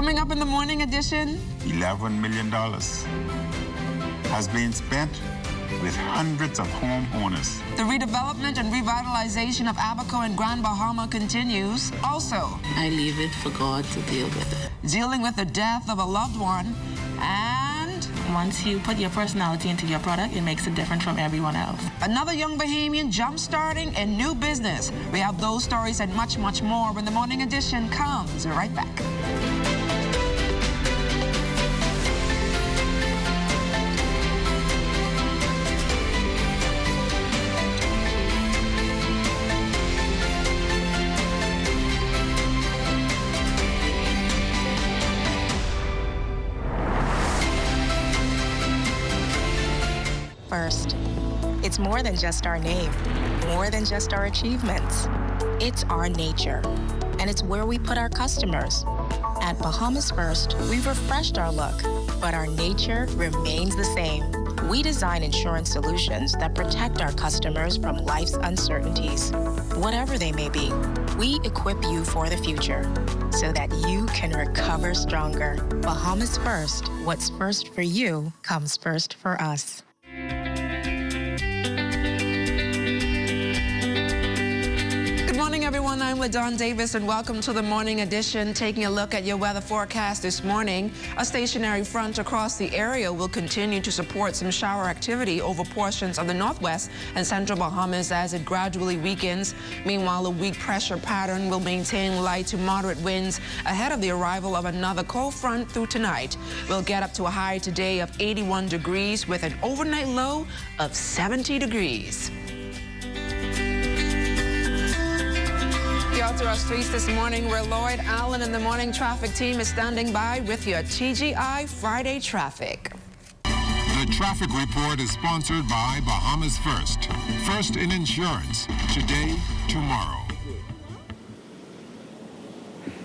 Coming up in the morning edition, $11 million has been spent with hundreds of homeowners. The redevelopment and revitalization of Abaco and Grand Bahama continues. Also, I leave it for God to deal with it. Dealing with the death of a loved one, and once you put your personality into your product, it makes it different from everyone else. Another young Bahamian jump-starting a new business. We have those stories and much, much more when the morning edition comes right back. First, it's more than just our name, more than just our achievements. It's our nature, and it's where we put our customers. At Bahamas First, we've refreshed our look, but our nature remains the same. We design insurance solutions that protect our customers from life's uncertainties, whatever they may be. We equip you for the future so that you can recover stronger. Bahamas First, what's first for you comes first for us. Good morning, everyone. I'm LaDawn Davis, and welcome to the morning edition. Taking a look at your weather forecast this morning, a stationary front across the area will continue to support some shower activity over portions of the northwest and central Bahamas as it gradually weakens. Meanwhile, a weak pressure pattern will maintain light to moderate winds ahead of the arrival of another cold front through tonight. We'll get up to a high today of 81 degrees with an overnight low of 70 degrees. Out to our streets this morning, where Lloyd Allen and the morning traffic team is standing by with your TGI Friday traffic. The traffic report is sponsored by Bahamas First. First in insurance, today, tomorrow.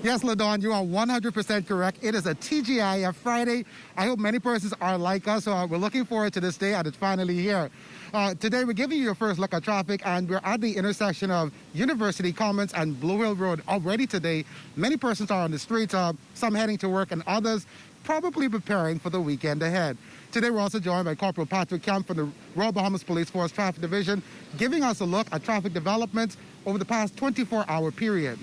Yes, LaDawn, you are 100% correct. It is a TGIF Friday. I hope many persons are like us, so we're looking forward to this day, and it's finally here. Today, we're giving you your first look at traffic, and we're at the intersection of University Commons and Blue Hill Road. Already today, many persons are on the streets, some heading to work and others probably preparing for the weekend ahead. Today, we're also joined by Corporal Patrick Kemp from the Royal Bahamas Police Force Traffic Division, giving us a look at traffic developments over the past 24-hour period.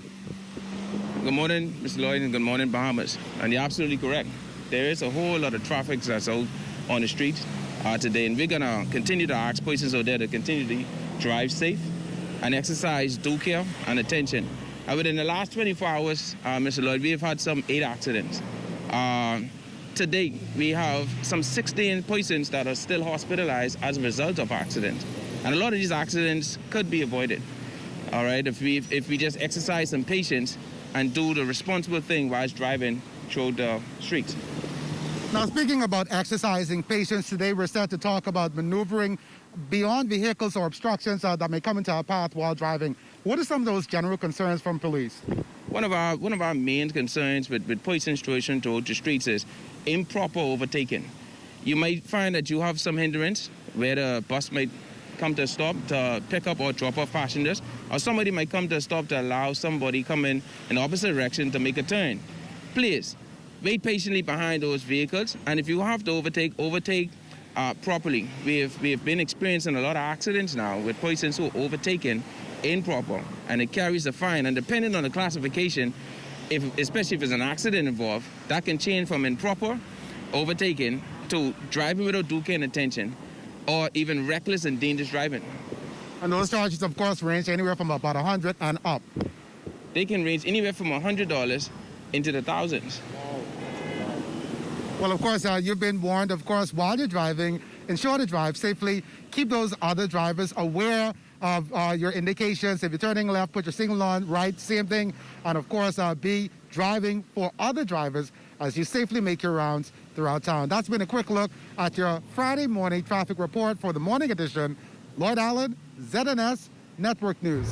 Good morning, Mr. Lloyd, and good morning, Bahamas. And you're absolutely correct. There is a whole lot of traffic that's out on the street today, and we're going to continue to ask persons out there to continue to drive safe and exercise due care and attention. Within the last 24 hours, Mr. Lloyd, we have had some 8 accidents. To date, we have some 16 persons that are still hospitalized as a result of accidents. And a lot of these accidents could be avoided, all right, if we just exercise some patience and do the responsible thing while driving through the streets. Now, speaking about exercising patience, today we're set to talk about maneuvering beyond vehicles or obstructions that may come into our path while driving. What are some of those general concerns from police? One of our main concerns with persons situation throughout the streets is improper overtaking. You might find that you have some hindrance where the bus might come to a stop to pick up or drop off passengers, or somebody might come to a stop to allow somebody come in the opposite direction to make a turn. Please, wait patiently behind those vehicles, and if you have to overtake properly. We have been experiencing a lot of accidents now with persons who are overtaken improper, and it carries a fine, and depending on the classification, especially if there's an accident involved, that can change from improper overtaking to driving without due care and attention, or even reckless and dangerous driving. And those charges, of course, range anywhere from about $100 and up. They can range anywhere from $100 into the thousands. Well, of course, you've been warned, of course, while you're driving, ensure to drive safely. Keep those other drivers aware of your indications. If you're turning left, put your signal on, right, same thing. And, of course, be driving for other drivers as you safely make your rounds throughout town. That's been a quick look at your Friday morning traffic report for the morning edition. Lloyd Allen, ZNS Network News.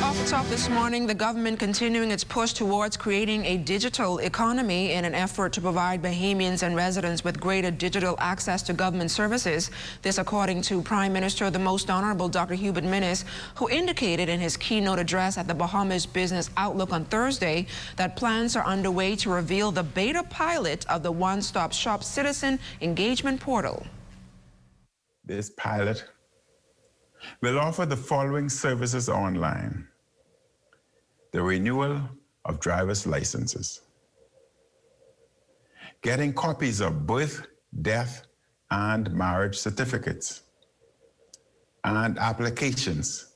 Off Top this morning, the government continuing its push towards creating a digital economy in an effort to provide Bahamians and residents with greater digital access to government services. This according to Prime Minister, the Most Honorable Dr. Hubert Minnis, who indicated in his keynote address at the Bahamas Business Outlook on Thursday that plans are underway to reveal the beta pilot of the one-stop shop citizen engagement portal. This pilot will offer the following services online: the renewal of driver's licenses, getting copies of birth, death, and marriage certificates, and applications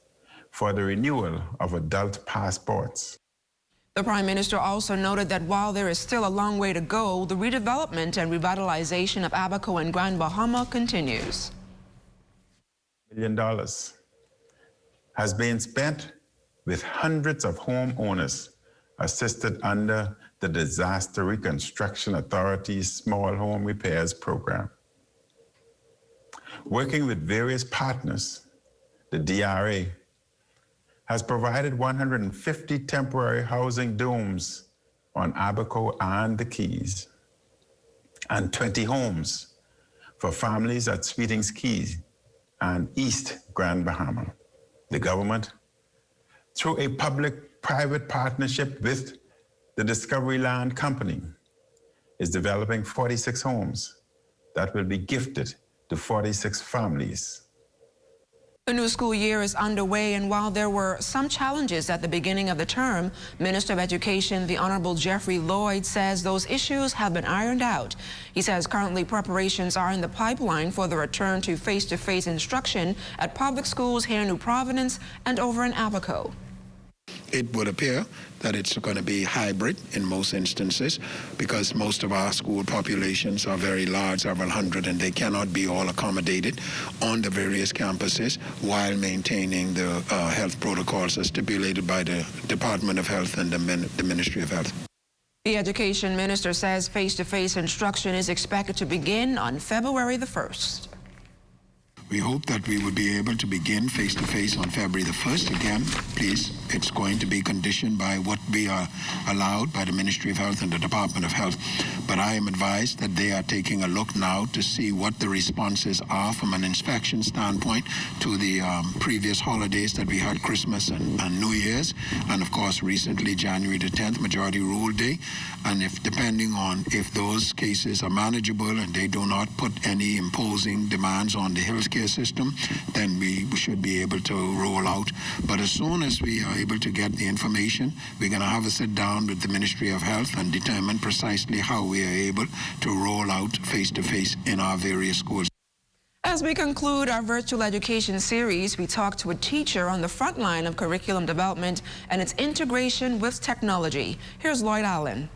for the renewal of adult passports. The Prime Minister also noted that while there is still a long way to go, the redevelopment and revitalization of Abaco and Grand Bahama continues. $1 million has been spent with hundreds of homeowners assisted under the Disaster Reconstruction Authority's Small Home Repairs Program. Working with various partners, the DRA has provided 150 temporary housing domes on Abaco and the Keys, and 20 homes for families at Sweetings Keys and East Grand Bahama. The government, through a public-private partnership with the Discovery Land Company, is developing 46 homes that will be gifted to 46 families. The new school year is underway, and while there were some challenges at the beginning of the term, Minister of Education, the Honorable Jeffrey Lloyd, says those issues have been ironed out. He says currently preparations are in the pipeline for the return to face-to-face instruction at public schools here in New Providence and over in Abaco. It would appear that it's going to be hybrid in most instances because most of our school populations are very large, several hundred, and they cannot be all accommodated on the various campuses while maintaining the health protocols as stipulated by the Department of Health and the Ministry of Health. The Education Minister says face-to-face instruction is expected to begin on February the 1st. We hope that we will be able to begin face-to-face on February the 1st. Again, please, it's going to be conditioned by what we are allowed by the Ministry of Health and the Department of Health. But I am advised that they are taking a look now to see what the responses are from an inspection standpoint to the previous holidays that we had, Christmas and New Year's, and of course recently January the 10th, Majority Rule Day. And if depending on if those cases are manageable and they do not put any imposing demands on the healthcare system, then we should be able to roll out. But as soon as we are able to get the information, we're going to have a sit down with the Ministry of Health and determine precisely how we are able to roll out face-to-face in our various schools. As we conclude our virtual education series, we talk to a teacher on the front line of curriculum development and its integration with technology. Here's Lloyd Allen.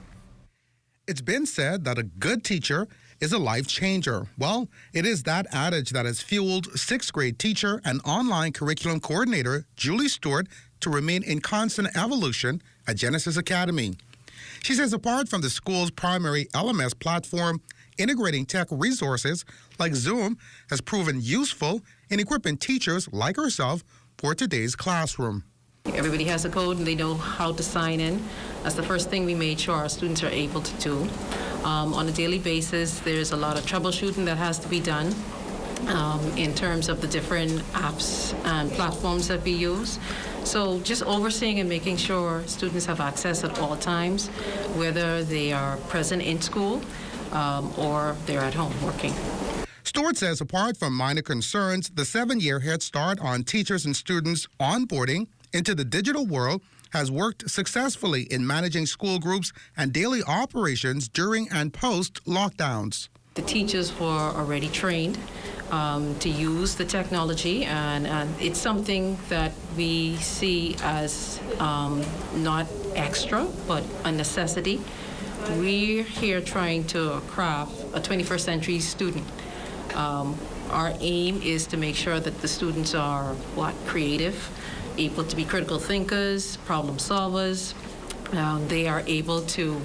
It's been said that a good teacher is a life changer. Well, it is that adage that has fueled 6th grade teacher and online curriculum coordinator Julie Stewart to remain in constant evolution at Genesis Academy. She says apart from the school's primary LMS platform, integrating tech resources like Zoom has proven useful in equipping teachers like herself for today's classroom. Everybody has a code and they know how to sign in. That's the first thing we made sure our students are able to do. On a daily basis, there's a lot of troubleshooting that has to be done in terms of the different apps and platforms that we use. So just overseeing and making sure students have access at all times, whether they are present in school or they're at home working. Stewart says apart from minor concerns, the 7-year head start on teachers and students onboarding into the digital world has worked successfully in managing school groups and daily operations during and post lockdowns. The teachers were already trained to use the technology, and it's something that we see as not extra, but a necessity. We're here trying to craft a 21st century student. Our aim is to make sure that the students are, creative, able to be critical thinkers, problem solvers. They are able to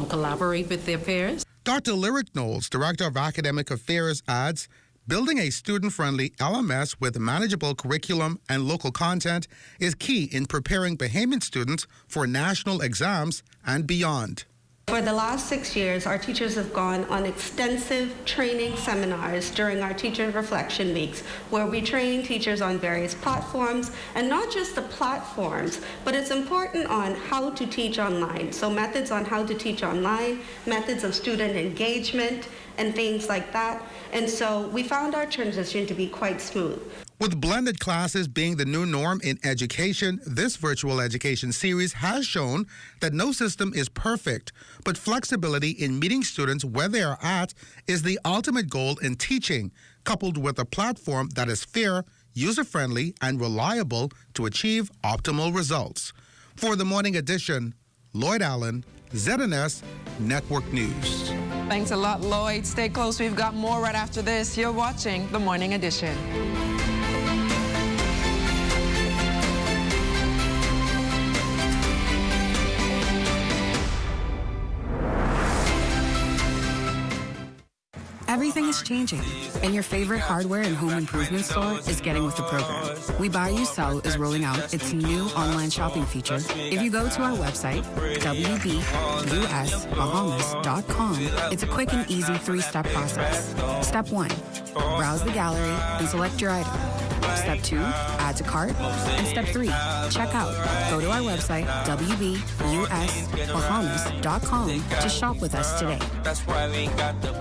collaborate with their peers. Dr. Lyric Knowles, Director of Academic Affairs, adds Building a student-friendly LMS with manageable curriculum and local content is key in preparing Bahamian students for national exams and beyond. For the last 6 years, our teachers have gone on extensive training seminars during our Teacher Reflection Weeks, where we train teachers on various platforms, and not just the platforms, but it's important on how to teach online. So methods on how to teach online, methods of student engagement, and things like that. And so we found our transition to be quite smooth. With blended classes being the new norm in education, this virtual education series has shown that no system is perfect, but flexibility in meeting students where they are at is the ultimate goal in teaching, coupled with a platform that is fair, user-friendly, and reliable to achieve optimal results. For the Morning Edition, Lloyd Allen, ZNS Network News. Thanks a lot, Lloyd. Stay close. We've got more right after this. You're watching The Morning Edition. Everything is changing, and your favorite hardware and home improvement store is getting with the program. We Buy You Sell is rolling out its new online shopping feature. If you go to our website, wbusbahamas.com, it's a quick and easy 3-step process. Step 1, browse the gallery and select your item. Step 2, add to cart. And Step 3, check out. Go to our website, wbusbahamas.com, to shop with us today. That's why we got the...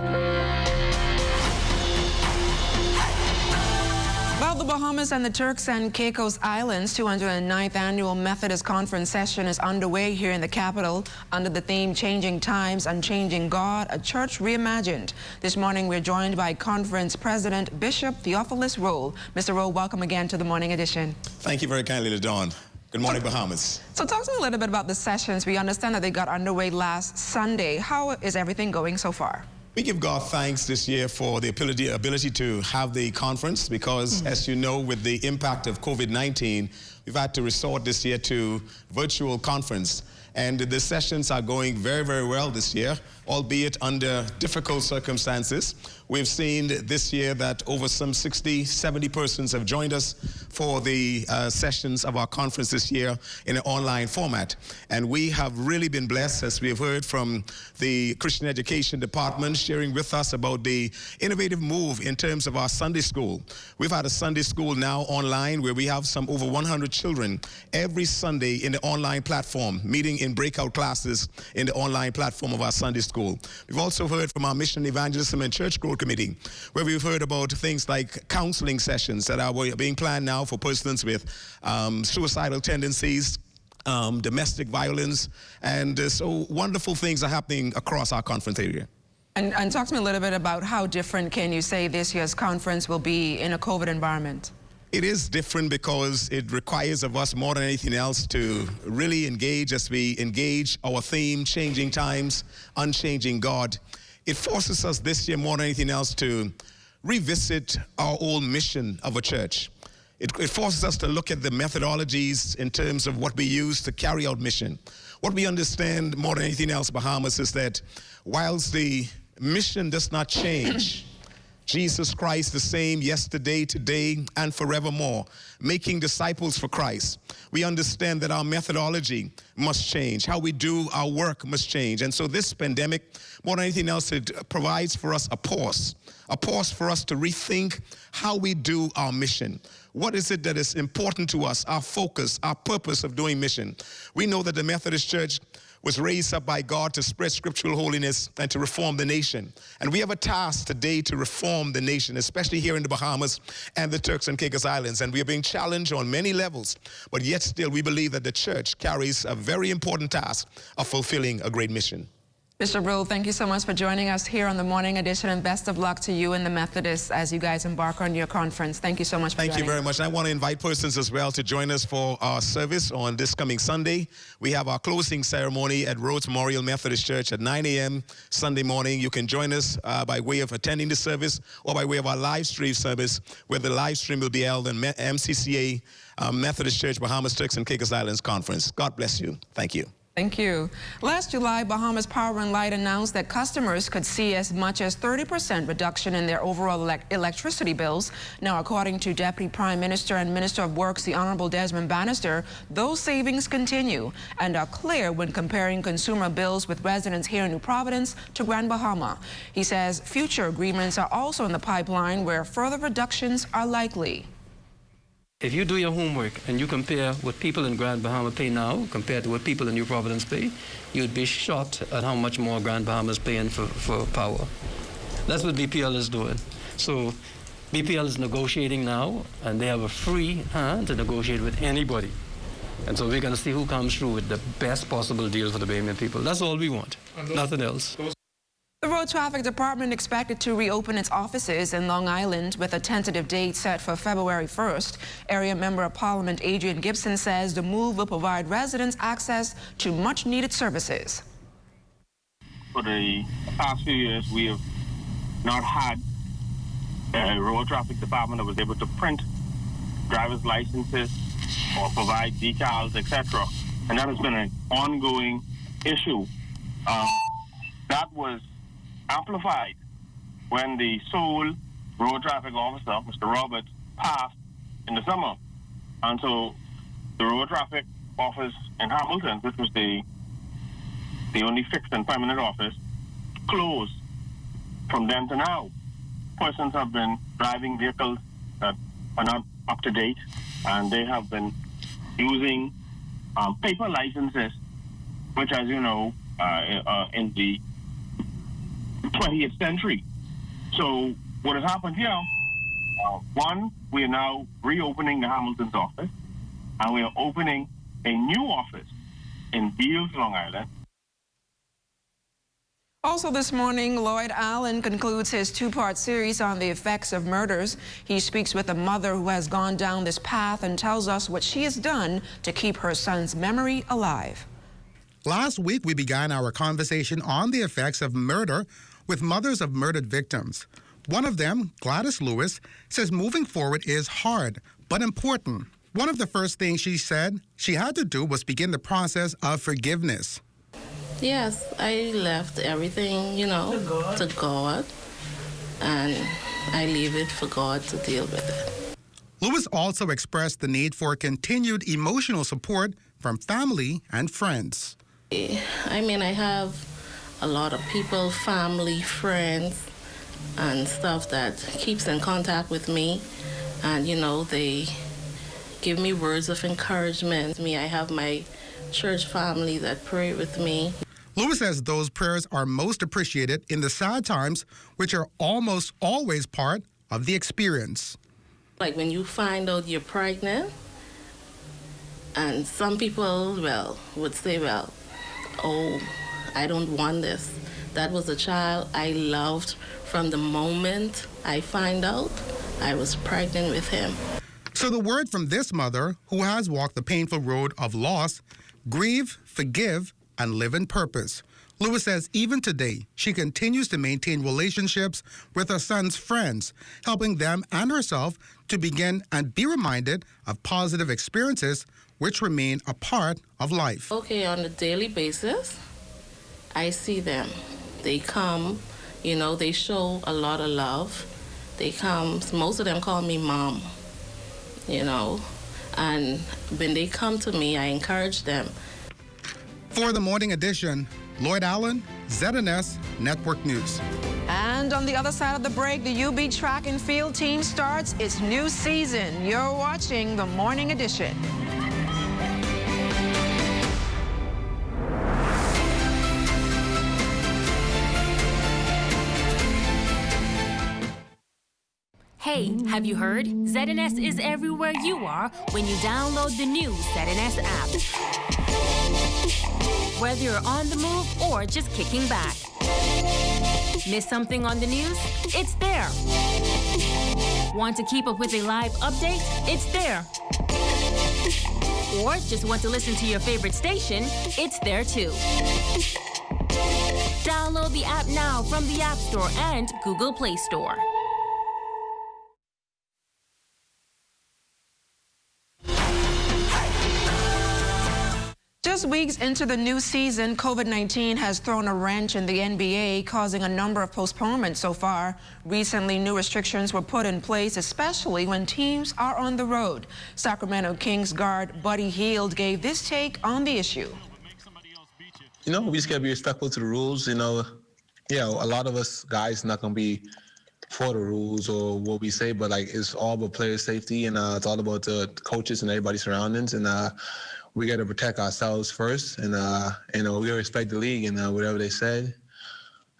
Well, the Bahamas and the Turks and Caicos Islands 209th Annual Methodist Conference session is underway here in the capital under the theme Changing Times, Unchanging God, a Church Reimagined. This morning we're joined by Conference President Bishop Theophilus Rolle. Mr. Rolle, welcome again to the Morning Edition. Thank you very kindly, LaDawn. Good morning, Bahamas. So talk to me a little bit about the sessions. We understand that they got underway last Sunday. How is everything going so far? We give God thanks this year for the ability to have the conference because, as you know, with the impact of COVID-19, we've had to resort this year to virtual conference. And the sessions are going very, very well this year, albeit under difficult circumstances. We've seen this year that over some 60, 70 persons have joined us for the sessions of our conference this year in an online format. And we have really been blessed, as we have heard from the Christian Education Department sharing with us about the innovative move in terms of our Sunday school. We've had a Sunday school now online where we have some over 100 children every Sunday in the online platform, meeting in breakout classes in the online platform of our Sunday school. We've also heard from our Mission Evangelism and Church Growth Committee, where we've heard about things like counseling sessions that are being planned now for persons with suicidal tendencies, domestic violence, and so wonderful things are happening across our conference area. And talk to me a little bit about how different can you say this year's conference will be in a COVID environment? It is different because it requires of us more than anything else to really engage as we engage our theme, Changing Times, Unchanging God. It forces us this year more than anything else to revisit our old mission of a church. It forces us to look at the methodologies in terms of what we use to carry out mission. What we understand more than anything else, Bahamas, is that whilst the mission does not change, Jesus Christ the same yesterday, today, and forevermore, making disciples for Christ. We understand that our methodology must change. How we do our work must change. And so this pandemic, more than anything else, it provides for us a pause for us to rethink how we do our mission. What is it that is important to us, our focus, our purpose of doing mission? We know that the Methodist Church was raised up by God to spread scriptural holiness and to reform the nation. And we have a task today to reform the nation, especially here in the Bahamas and the Turks and Caicos Islands. And we are being challenged on many levels, but yet still we believe that the church carries a very important task of fulfilling a great mission. Bishop Rolle, thank you so much for joining us here on the Morning Edition, and best of luck to you and the Methodists as you guys embark on your conference. Thank you so much for joining us. Thank you very much. I want to invite persons as well to join us for our service on this coming Sunday. We have our closing ceremony at Rhodes Memorial Methodist Church at 9 a.m. Sunday morning. You can join us by way of attending the service or by way of our live stream service, where the live stream will be held in MCCA Methodist Church, Bahamas, Turks and Caicos Islands Conference. God bless you. Thank you. Thank you. Last July, Bahamas Power and Light announced that customers could see as much as 30% reduction in their overall electricity bills. Now, according to Deputy Prime Minister and Minister of Works, the Honorable Desmond Bannister, those savings continue and are clear when comparing consumer bills with residents here in New Providence to Grand Bahama. He says future agreements are also in the pipeline where further reductions are likely. If you do your homework and you compare what people in Grand Bahama pay now compared to what people in New Providence pay, you'd be shocked at how much more Grand Bahama is paying for power. That's what BPL is doing. So BPL is negotiating now, and they have a free hand to negotiate with anybody. And so we're going to see who comes through with the best possible deal for the Bahamian people. That's all we want, nothing else. The Road Traffic Department expected to reopen its offices in Long Island with a tentative date set for February 1st. Area Member of Parliament Adrian Gibson says the move will provide residents access to much-needed services. For the past few years, we have not had a Road Traffic Department that was able to print driver's licenses or provide decals, etc. And that has been an ongoing issue. That was amplified when the sole road traffic officer, Mr. Roberts, passed in the summer. And so the road traffic office in Hamilton, which was the only fixed and permanent office, closed from then to now. Persons have been driving vehicles that are not up to date, and they have been using paper licenses, which, as you know, in the 20th century. So what has happened here, one, we are now reopening the Hamilton's office, and we are opening a new office in Beals, Long Island. Also this morning, Lloyd Allen concludes his two-part series on the effects of murders. He speaks with a mother who has gone down this path and tells us what she has done to keep her son's memory alive. Last week, we began our conversation on the effects of murder with mothers of murdered victims. One of them, Gladys Lewis, says moving forward is hard, but important. One of the first things she said she had to do was begin the process of forgiveness. Yes, I left everything, to God, and I leave it for God to deal with it. Lewis also expressed the need for continued emotional support from family and friends. I mean, I have a lot of people, family, friends, and stuff that keeps in contact with me. And, they give me words of encouragement. I have my church family that pray with me. Lewis says those prayers are most appreciated in the sad times, which are almost always part of the experience. Like when you find out you're pregnant, and some people, would say, oh, I don't want this. That was a child I loved from the moment I find out I was pregnant with him. So the word from this mother, who has walked the painful road of loss: grieve, forgive, and live in purpose. Lewis says even today, she continues to maintain relationships with her son's friends, helping them and herself to begin and be reminded of positive experiences which remain a part of life. Okay, on a daily basis, I see them. They come, they show a lot of love. They come, most of them call me mom, and when they come to me, I encourage them. For the morning edition, Lloyd Allen, ZNS Network News. And on the other side of the break, the UB track and field team starts its new season. You're watching the morning edition. Hey, have you heard? ZNS is everywhere you are when you download the new ZNS app. Whether you're on the move or just kicking back. Miss something on the news? It's there. Want to keep up with a live update? It's there. Or just want to listen to your favorite station? It's there too. Download the app now from the App Store and Google Play Store. Just Just weeks into the new season, COVID-19 has thrown a wrench in the NBA, causing a number of postponements so far. Recently, new restrictions were put in place, especially when teams are on the road. Sacramento Kings guard Buddy Hield gave this take on the issue. You know, we just gotta be respectful to the rules. You know, a lot of us guys not gonna be for the rules or what we say, but like it's all about player safety, and it's all about the coaches and everybody's surroundings, and we got to protect ourselves first, and we respect the league and whatever they said.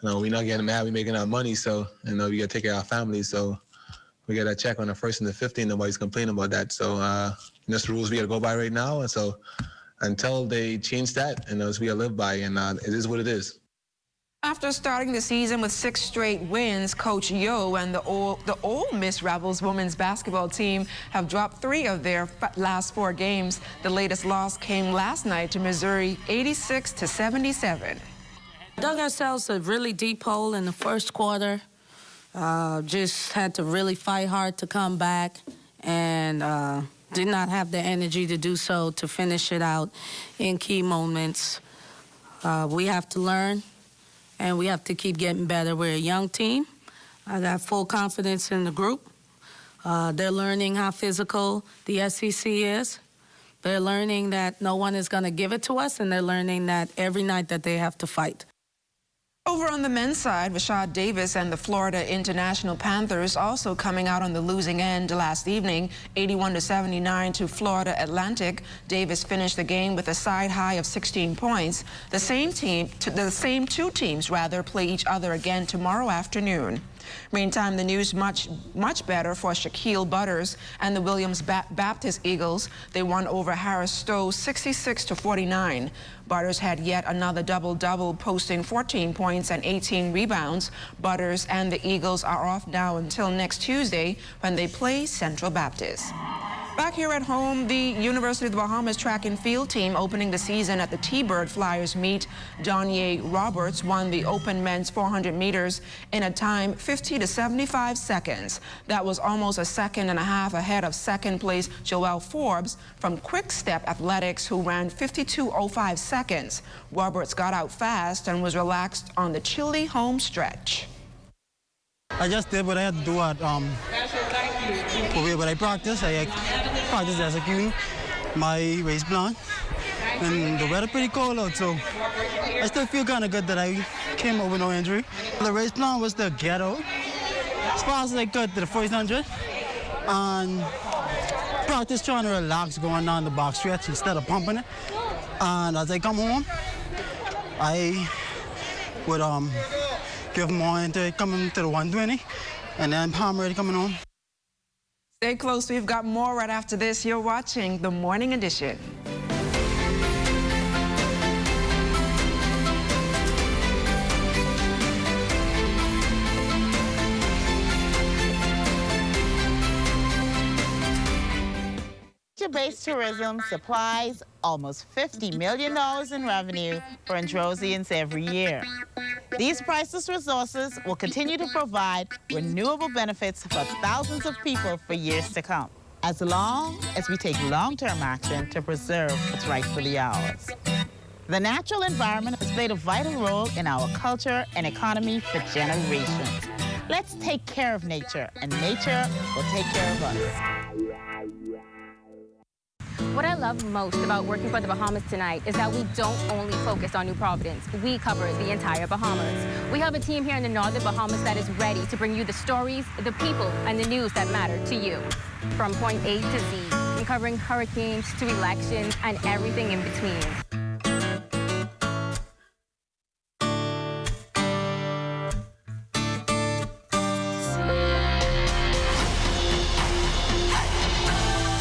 We're not getting mad. We're making our money, so we got to take care of our families. So we got to check on the 1st and the 15th. Nobody's complaining about that. So that's the rules we got to go by right now. And so until they change that, we got to live by, and it is what it is. After starting the season with 6 straight wins, Coach Yo and the Ole Miss Rebels women's basketball team have dropped 3 of their last 4 games. The latest loss came last night to Missouri, 86-77. Dug ourselves a really deep hole in the first quarter. Just had to really fight hard to come back, and did not have the energy to do so to finish it out in key moments. We have to learn. And we have to keep getting better. We're a young team. I got full confidence in the group. They're learning how physical the SEC is. They're learning that no one is going to give it to us, and they're learning that every night that they have to fight. Over on the men's side, Rashad Davis and the Florida International Panthers also coming out on the losing end last evening, 81-79 to Florida Atlantic. Davis finished the game with a side high of 16 points. The same 2 teams play each other again tomorrow afternoon. Meantime, the news much better for Shaquille Butters and the Williams Baptist Eagles. They won over Harris Stowe 66-49. Butters had yet another double-double, posting 14 points and 18 rebounds. Butters and the Eagles are off now until next Tuesday when they play Central Baptist. Back here at home, the University of the Bahamas track and field team opening the season at the T-Bird Flyers meet. Donye Roberts won the open men's 400 meters in a time 50 to 75 seconds. That was almost a second and a half ahead of second place Joelle Forbes from Quick Step Athletics, who ran 52.05 seconds. Roberts got out fast and was relaxed on the chilly home stretch. I just did what I had to do at what I practiced. I practiced executing my race plan, and the weather pretty cold out, so I still feel kind of good that I came out with no injury. The race plan was to get out as fast as I could to the first 100 and practice trying to relax going down the box stretch instead of pumping it. And as I come home, I would give more into it coming to the 120, and then I'm ready coming home. Stay close. We've got more right after this. You're watching The Morning Edition. Nature-based tourism supplies almost $50 million in revenue for Androsians every year. These priceless resources will continue to provide renewable benefits for thousands of people for years to come, as long as we take long-term action to preserve what's rightfully ours. The natural environment has played a vital role in our culture and economy for generations. Let's take care of nature, and nature will take care of us. What I love most about working for the Bahamas tonight is that we don't only focus on New Providence. We cover the entire Bahamas. We have a team here in the northern Bahamas that is ready to bring you the stories, the people, and the news that matter to you. From point A to Z, from covering hurricanes to elections and everything in between.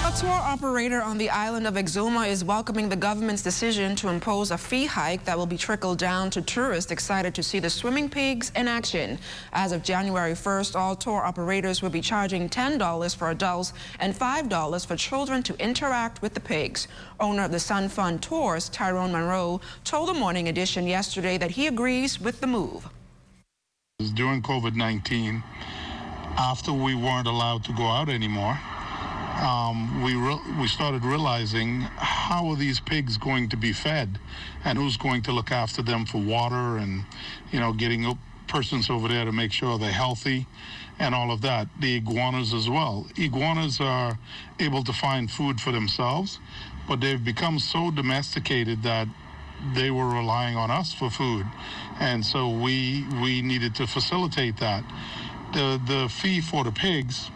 A tour operator on the island of Exuma is welcoming the government's decision to impose a fee hike that will be trickled down to tourists excited to see the swimming pigs in action. As of January 1st, all tour operators will be charging $10 for adults and $5 for children to interact with the pigs. Owner of the Sun Fun Tours, Tyrone Monroe, told The Morning Edition yesterday that he agrees with the move. During COVID-19, after we weren't allowed to go out anymore, we started realizing how are these pigs going to be fed, and who's going to look after them for water, and getting persons over there to make sure they're healthy and all of that. The iguanas as well. Iguanas are able to find food for themselves, but they've become so domesticated that they were relying on us for food, and so we needed to facilitate that. The fee for the pigs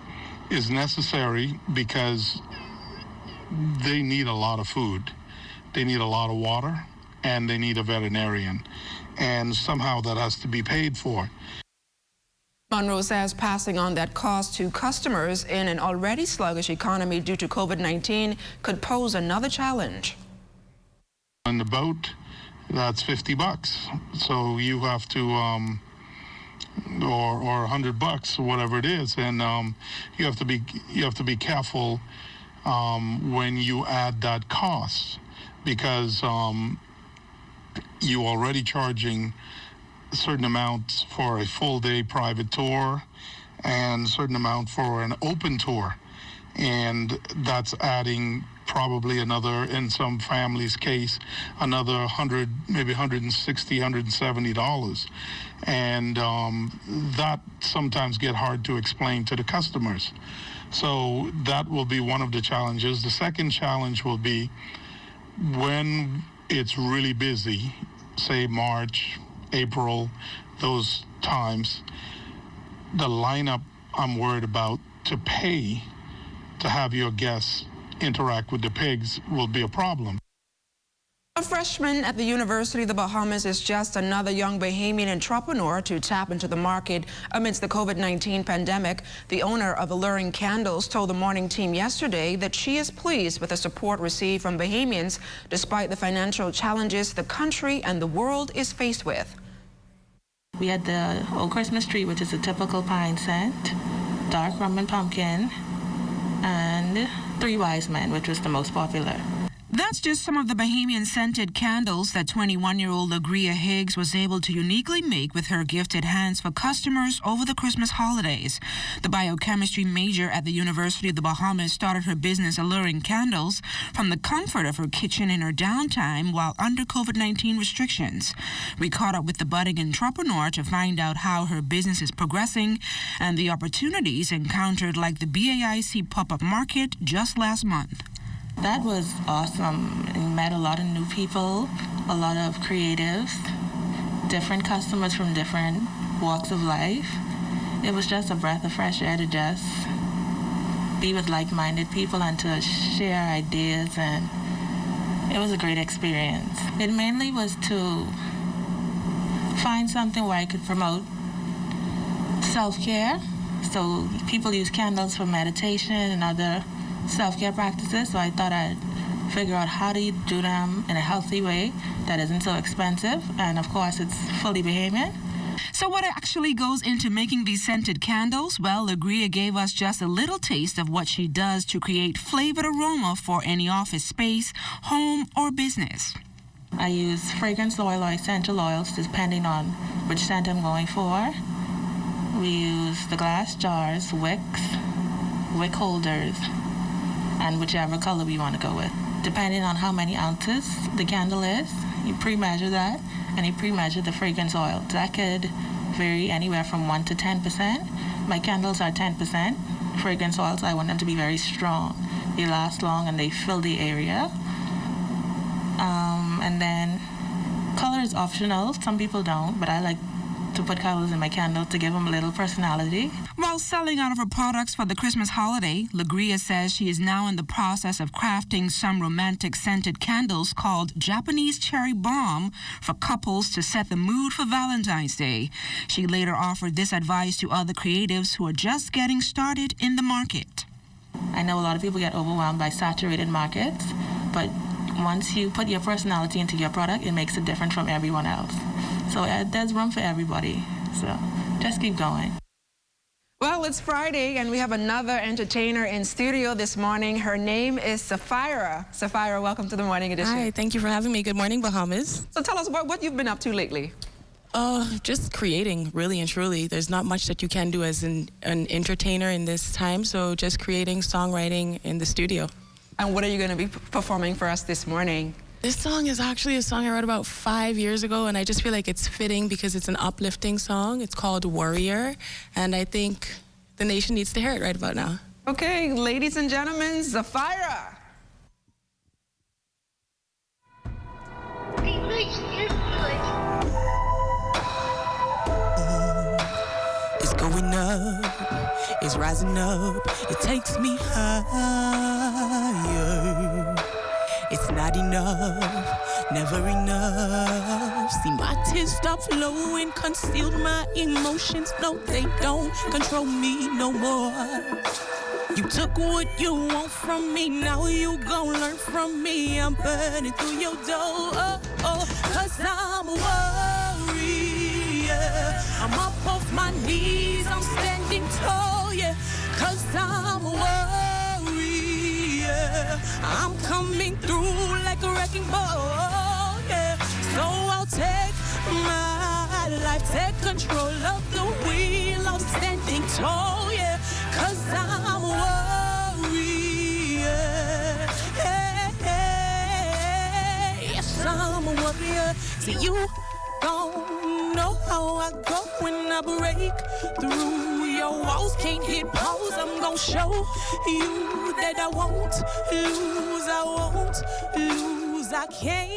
is necessary because they need a lot of food, they need a lot of water, and they need a veterinarian, and somehow that has to be paid for. Monroe says passing on that cost to customers in an already sluggish economy due to COVID-19 could pose another challenge. On the boat, that's $50, so you have to or $100 or whatever it is, and you have to be careful when you add that cost, because you're already charging a certain amount for a full day private tour and a certain amount for an open tour, and that's adding probably another, in some families' case, another $100, maybe $160, $170. And that sometimes get hard to explain to the customers. So that will be one of the challenges. The second challenge will be when it's really busy, say March, April, those times, the lineup I'm worried about to pay to have your guests interact with the pigs will be a problem. A freshman at the University of the Bahamas is just another young Bahamian entrepreneur to tap into the market amidst the COVID-19 pandemic. The owner of Alluring Candles told the morning team yesterday that she is pleased with the support received from Bahamians despite the financial challenges the country and the world is faced with. We had the old Christmas tree, which is a typical pine scent, dark rum and pumpkin, and Three Wise Men, which was the most popular. That's just some of the Bahamian scented candles that 21-year-old Agria Higgs was able to uniquely make with her gifted hands for customers over the Christmas holidays. The biochemistry major at the University of the Bahamas started her business Alluring Candles from the comfort of her kitchen in her downtime while under COVID-19 restrictions. We caught up with the budding entrepreneur to find out how her business is progressing and the opportunities encountered, like the BAIC pop-up market just last month. That was awesome. We met a lot of new people, a lot of creatives, different customers from different walks of life. It was just a breath of fresh air to just be with like-minded people and to share ideas, and it was a great experience. It mainly was to find something where I could promote self-care. So people use candles for meditation and other self-care practices, so I thought I'd figure out how do you do them in a healthy way that isn't so expensive, and of course it's fully Bahamian. So what actually goes into making these scented candles? Well, Agria gave us just a little taste of what she does to create flavored aroma for any office space, home, or business. I use fragrance oil or essential oils depending on which scent I'm going for. We use the glass jars, wicks, wick holders, and whichever color we want to go with. Depending on how many ounces the candle is, you pre-measure that, and you pre-measure the fragrance oil. That could vary anywhere from 1 to 10%. My candles are 10%. Fragrance oils, I want them to be very strong. They last long and they fill the area. And then color is optional. Some people don't, but I like to put colors in my candles to give them a little personality. While selling out of her products for the Christmas holiday, Legria says she is now in the process of crafting some romantic scented candles called Japanese Cherry Bomb for couples to set the mood for Valentine's Day. She later offered this advice to other creatives who are just getting started in the market. I know a lot of people get overwhelmed by saturated markets, but once you put your personality into your product, it makes it different from everyone else. So there's room for everybody. So just keep going. Well, it's Friday, and we have another entertainer in studio this morning. Her name is Sapphira. Sapphira, welcome to the Morning Edition. Hi, thank you for having me. Good morning, Bahamas. So tell us what you've been up to lately. Just creating, really and truly. There's not much that you can do as an entertainer in this time, so just creating, songwriting in the studio. And what are you going to be performing for us this morning? This song is actually a song I wrote about 5 years ago, and I just feel like it's fitting because it's an uplifting song. It's called Warrior, and I think the nation needs to hear it right about now. Okay, ladies and gentlemen, Zafira. It's going up, it's rising up, it takes me higher. It's not enough, never enough. See my tears stop flowing, concealed my emotions. No, they don't control me no more. You took what you want from me, now you gon' learn from me. I'm burning through your door, cause I'm a warrior. I'm up off my knees, I'm standing tall, yeah, cause I'm a warrior. I'm coming through like a wrecking ball, yeah. So I'll take my life, take control of the wheel. I'm standing tall, yeah, cause I'm a warrior. Hey, hey, yes, I'm a warrior. See, you don't know how I go when I break through your walls. Can't hit pause, I'm gon' show you that I won't lose, I won't lose, I can't